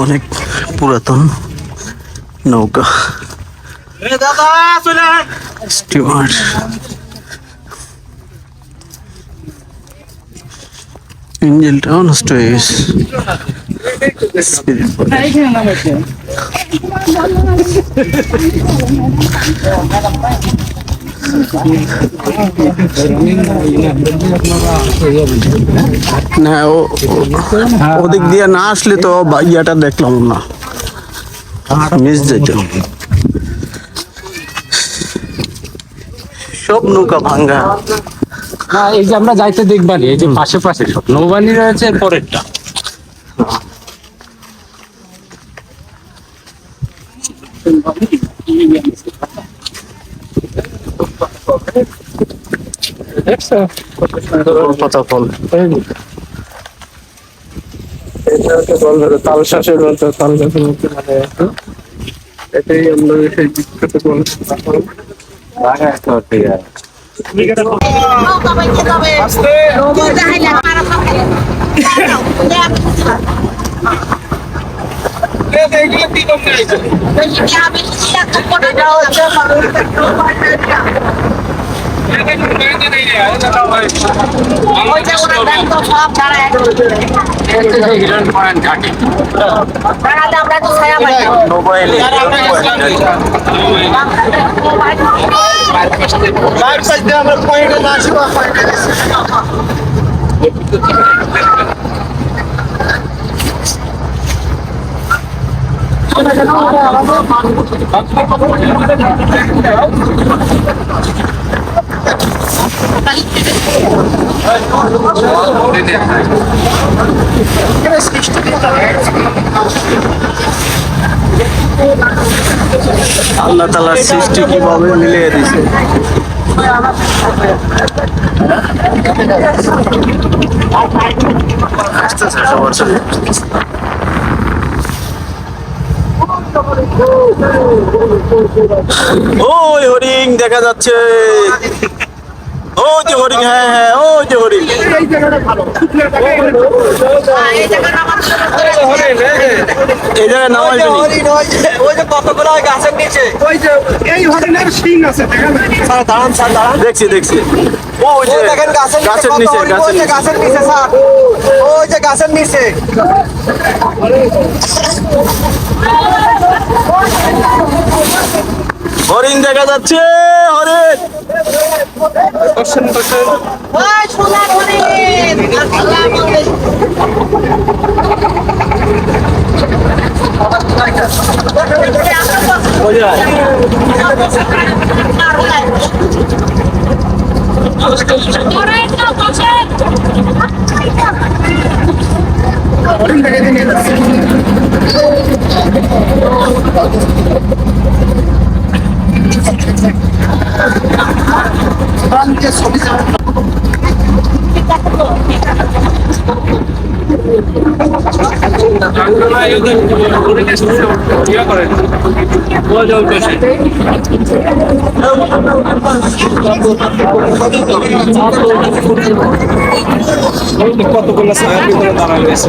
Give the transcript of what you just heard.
অনেক পুরাতন নৌকা, স্টিমার। ইঞ্জিনটাও নষ্ট হয়ে গেছে। না ওদিক দিয়ে না আসলে তো ইয়াটা দেখলাম না, মিস যেত। সব নৌকা ভাঙ্গা। না এই যে আমরা যাইতে দেখবানি, এই যে পাশে পাশে সব নৌবানি রয়েছে পরেরটা। দেখছো কত সুন্দর পাতা ফল। এটা হচ্ছে বলবে তাল শাঁসের মতো, তাল গাছের মতো মানে এটাই আমরা সেই বিখ্যাত বল। আল্লাহ তাআলার সৃষ্টি কিভাবে মিলিয়ে দিছে। ওই হরিণ দেখা যাচ্ছে, ওই যে হরিণ, হ্যাঁ হ্যাঁ ওই যে হরিণ। এই জায়গায় নামাই ওই যে কতগুলো গাছের নিচে, ওই যে এই হরিণের শিং আছে, স্যার দাঁড়ান, স্যার দাঁড়ান, দেখছি দেখছি। ওই যে দেখেন গাছের নিচে, গাছের নিচে স্যার, ওই যে গাছের নিচে। হরিণ দেখা যাচ্ছে, হরিণ। কতগুলো ছায়ার ভিতরে দাঁড়া রয়েছে।